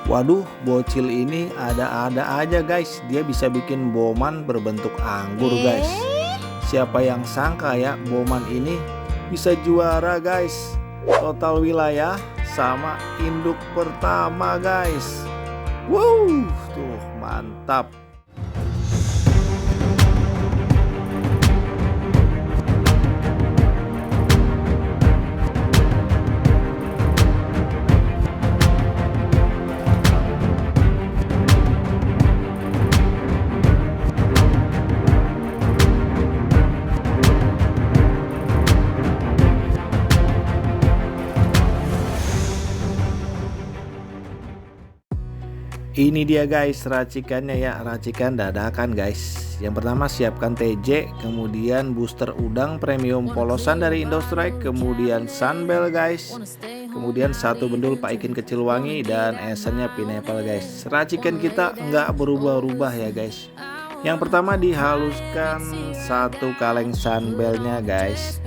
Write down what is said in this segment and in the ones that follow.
Waduh, bocil ini ada-ada aja guys. Dia bisa bikin boman berbentuk anggur guys. Siapa yang sangka ya boman ini bisa juara guys. Total wilayah sama induk pertama guys. Wow, tuh mantap. Ini dia guys racikannya ya, racikan dadakan guys. Yang pertama siapkan TJ, kemudian booster udang premium polosan dari Indostrike, kemudian sunbel guys, kemudian satu bendul paikin kecil wangi dan esennya pineapple guys. Racikan kita nggak berubah-ubah ya guys. Yang pertama dihaluskan satu kaleng sunbelnya guys,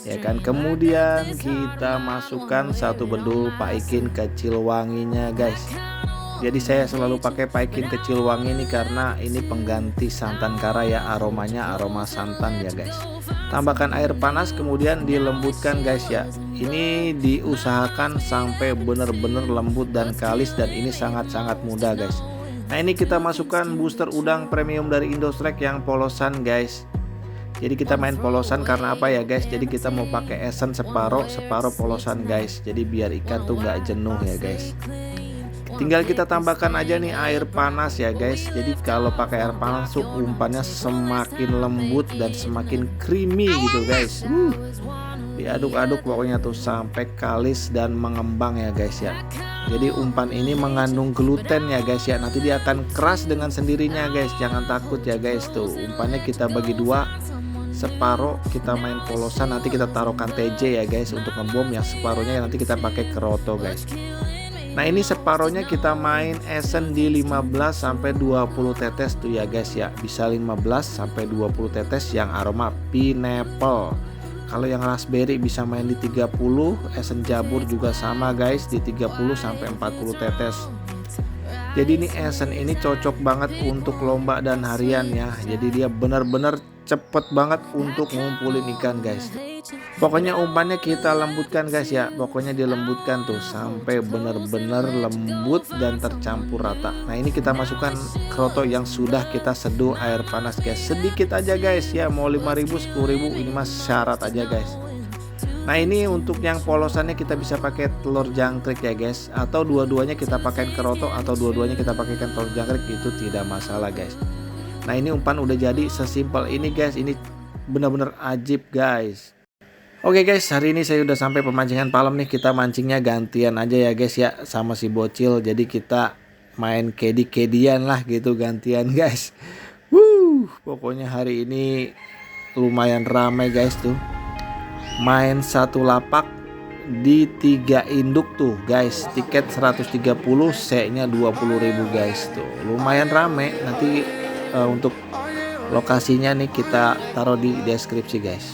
ya kan. Kemudian kita masukkan satu bendul paikin kecil wanginya guys. Jadi saya selalu pakai paikin kecil wangi ini karena ini pengganti santan kara ya, aromanya aroma santan ya guys. Tambahkan air panas kemudian dilembutkan guys ya. Ini diusahakan sampai benar-benar lembut dan kalis, dan ini sangat-sangat mudah guys. Nah ini kita masukkan booster udang premium dari Indostrike yang polosan guys. Jadi kita main polosan karena apa ya guys, jadi kita mau pakai esen separuh polosan guys. Jadi biar ikan tuh nggak jenuh ya guys. Tinggal kita tambahkan aja nih air panas ya guys. Jadi kalau pakai air panas tuh umpannya semakin lembut dan semakin creamy gitu guys. Diaduk-aduk pokoknya tuh sampai kalis dan mengembang ya guys ya. Jadi umpan ini mengandung gluten ya guys ya. Nanti dia akan keras dengan sendirinya guys. Jangan takut ya guys. Tuh umpannya kita bagi dua, separuh kita main polosan, nanti kita taruhkan TJ ya guys untuk ngebom. Yang separuhnya nanti kita pakai keroto guys. Nah ini separohnya kita main esen di 15-20 tetes tuh ya guys ya. Bisa 15-20 tetes yang aroma pineapple. Kalau yang raspberry bisa main di 30, esen jabur juga sama guys di 30-40 tetes. Jadi ini esen ini cocok banget untuk lomba dan harian ya. Jadi dia benar-benar cepet banget untuk ngumpulin ikan guys. Pokoknya umpannya kita lembutkan guys ya. Pokoknya dilembutkan tuh sampai benar-benar lembut dan tercampur rata. Nah ini kita masukkan keroto yang sudah kita seduh air panas guys. Sedikit aja guys ya, mau 5.000 10.000 ini mas syarat aja guys. Nah ini untuk yang polosannya kita bisa pakai telur jangkrik ya guys, atau dua-duanya kita pakai keroto, atau dua-duanya kita pakaikan telur jangkrik, itu tidak masalah guys. Nah ini umpan udah jadi sesimpel ini guys. Ini benar-benar ajib guys. Oke guys, hari ini saya udah sampai pemancingan palem nih. Kita mancingnya gantian aja ya guys ya sama si bocil. Jadi kita main kedi-kedian lah gitu, gantian guys. Pokoknya hari ini lumayan ramai guys tuh. Main satu lapak di 3 induk tuh guys. Tiket 130, C-nya 20.000 guys tuh. Lumayan rame. Nanti untuk lokasinya nih kita taruh di deskripsi guys.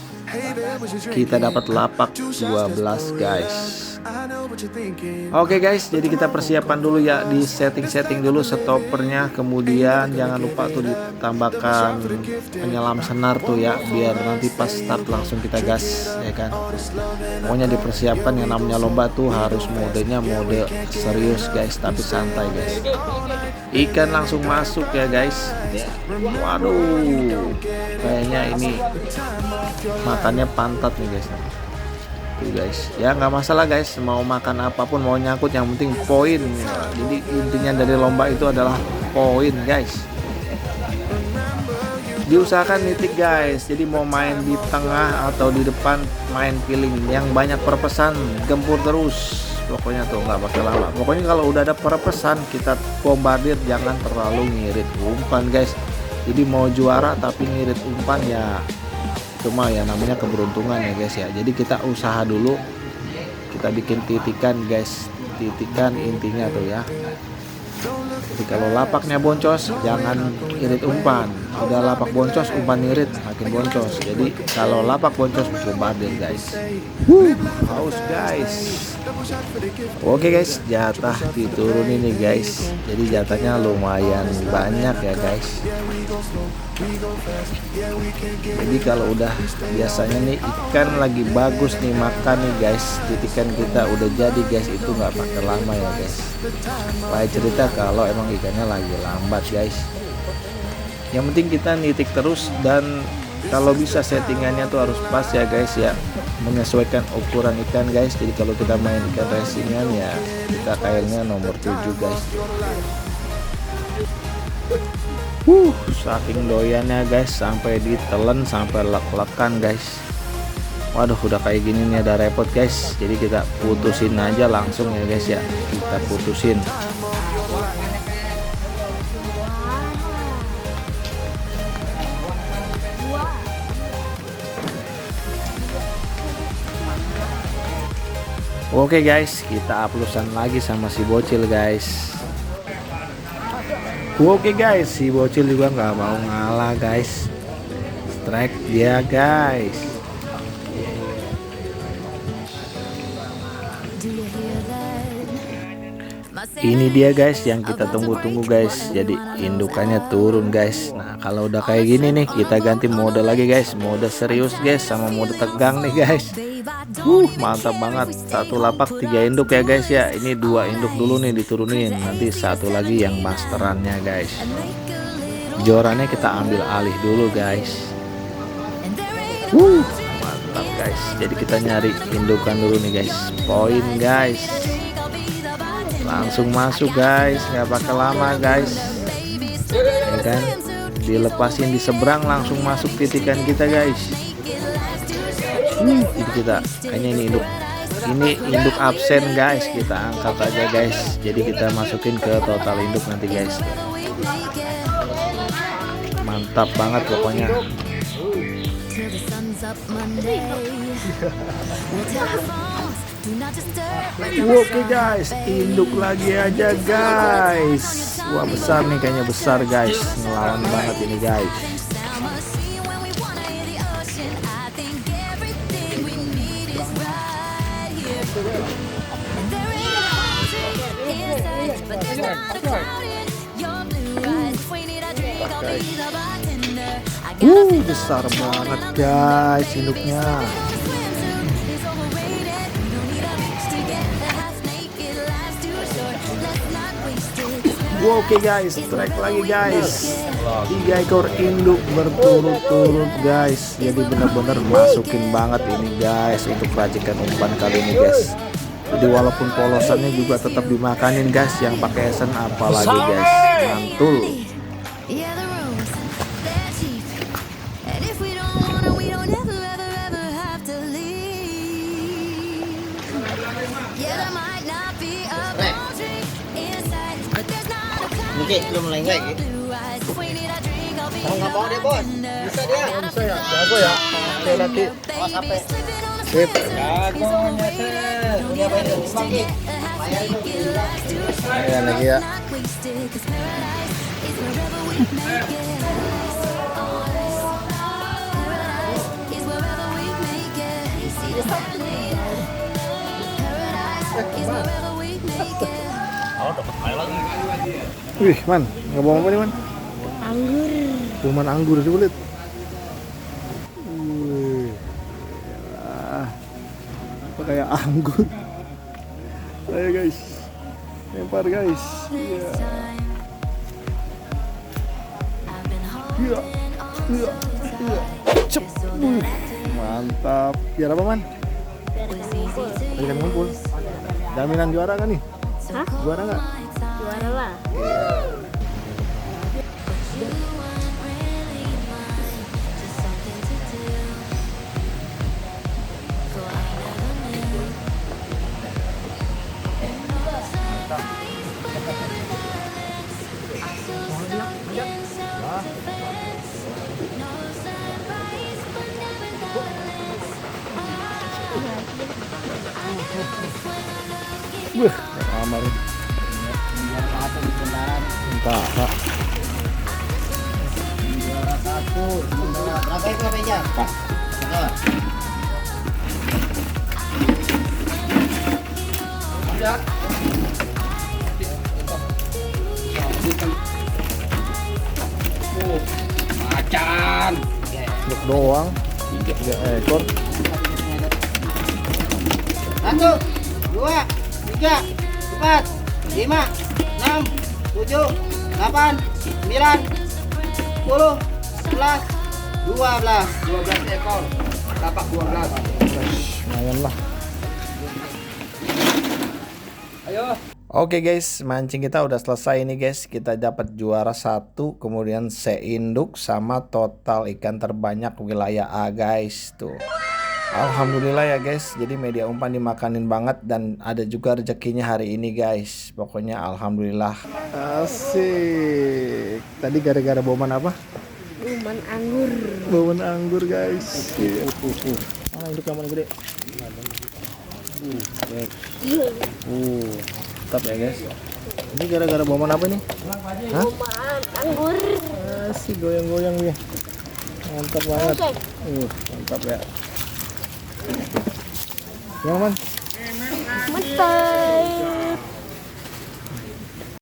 Kita dapat lapak 12 guys. Oke guys, jadi kita persiapan dulu ya, di setting dulu stoppernya. Kemudian jangan lupa tuh ditambahkan penyelam senar tuh ya, biar nanti pas start langsung kita gas ya kan. Pokoknya dipersiapkan, yang namanya lomba tuh harus modenya mode serius guys, tapi santai guys. Ikan langsung masuk ya guys. Waduh, kayaknya ini makannya pantat nih guys. Tuh guys, ya nggak masalah guys, mau makan apapun, mau nyangkut, yang penting poin. Jadi intinya dari lomba itu adalah poin guys. Diusahakan nitik guys. Jadi mau main di tengah atau di depan, main feeling. Yang banyak perpesan gempur terus. Pokoknya tuh nggak pakai lama. Pokoknya kalau udah ada perpesan kita bombardir, jangan terlalu ngirit umpan guys. Jadi mau juara tapi ngirit umpan ya cuma ya namanya keberuntungan ya guys ya. Jadi kita usaha dulu, kita bikin titikan guys, titikan intinya tuh ya. Jadi kalau lapaknya boncos, jangan irit umpan. Udah lapak boncos, umpan irit makin boncos. Jadi kalau lapak boncos, bombardir guys. Haus guys. Oke guys, jatah diturunin nih guys. Jadi jatahnya lumayan banyak ya guys. Jadi kalau udah biasanya nih ikan lagi bagus nih makan nih guys, titikan kita udah jadi guys, itu nggak pakai lama ya guys. Lain cerita kalau emang ikannya lagi lambat guys. Yang penting kita nitik terus, dan kalau bisa settingannya tuh harus pas ya guys ya, menyesuaikan ukuran ikan guys. Jadi kalau kita main ikan racingan ya kita kayaknya nomor 7 guys. Saking doyannya guys, sampai ditelan, sampai lek-lekan guys. Waduh, udah kayak gini nih ada repot guys. Jadi kita putusin aja langsung ya guys ya. Kita putusin. Oke guys, kita uploadan lagi sama si bocil guys. Oke guys, si bocil juga nggak mau ngalah guys. Strike dia guys. Ini dia guys yang kita tunggu-tunggu guys. Jadi indukannya turun guys. Nah kalau udah kayak gini nih, kita ganti mode lagi guys. Mode serius guys, sama mode tegang nih guys. Mantap banget. Satu lapak 3 induk ya guys ya. Ini 2 induk dulu nih diturunin. Nanti satu lagi yang masterannya guys. Jorannya kita ambil alih dulu guys. Mantap guys. Jadi kita nyari indukan dulu nih guys. Poin guys. Langsung masuk guys, nggak pakai lama guys, ya kan? Dilepasin di seberang langsung masuk titikan kita guys. Jadi kita kayaknya ini induk absen guys, kita angkat aja guys. Jadi kita masukin ke total induk nanti guys. Mantap banget pokoknya. Oke guys, induk lagi aja guys. Wah besar nih, kayaknya besar guys. Ngelawan banget ini guys. Besar banget guys induknya. Oke guys, strike lagi guys. 3 ekor induk berturut-turut guys. Jadi benar-benar masukin banget ini guys untuk racikan umpan kali ini guys. Jadi walaupun polosannya juga tetap dimakanin guys, yang pakai esen apalagi guys. Mantul. Oke, belum mulai enggak ya? Kalau nggak mau deh bos, bisa dia. Bisa ya, jago ya. Oke lagi. Awas sampai. Sip. Jagonya sih. Udah bayar lagi. Bayar itu. Ayo lagi ya. Wih, Man, nggak bawa apa nih, Man? Anggur. Cuman anggur sih, kulit. Wih, apa kayak anggur? Ayo guys, lempar guys. Iya, iya, iya, iya. Cep. Mantap. Biar apa, Man? Ikan ngumpul. Jaminan juara kan nih? Hah? Juara nggak? Juara lah. Wih, aman. mantap Pak. Juara 1 sementara berapa itu meja? Pak. Macan. Untuk doang 3 ekor. 1, 2, 3, 4, 5, 6, 7, 8, 9, 10, 11, 12. 12 ekor. Dapat 12. Lumayan lah. Ayo. Oke guys, mancing kita udah selesai ini guys. Kita dapat juara 1, kemudian seinduk sama total ikan terbanyak wilayah A guys. Tuh. Alhamdulillah ya guys. Jadi media umpan dimakanin banget dan ada juga rezekinya hari ini guys. Pokoknya alhamdulillah. Asik. Tadi gara-gara boman apa? Boman anggur. Boman anggur guys. Mana induk yang paling gede? Mantap ya guys. Ini gara-gara boman apa nih? Hah? Boman anggur. Asik, goyang-goyang dia. Mantap banget. Oke. Mantap ya. Yang man? Mantap.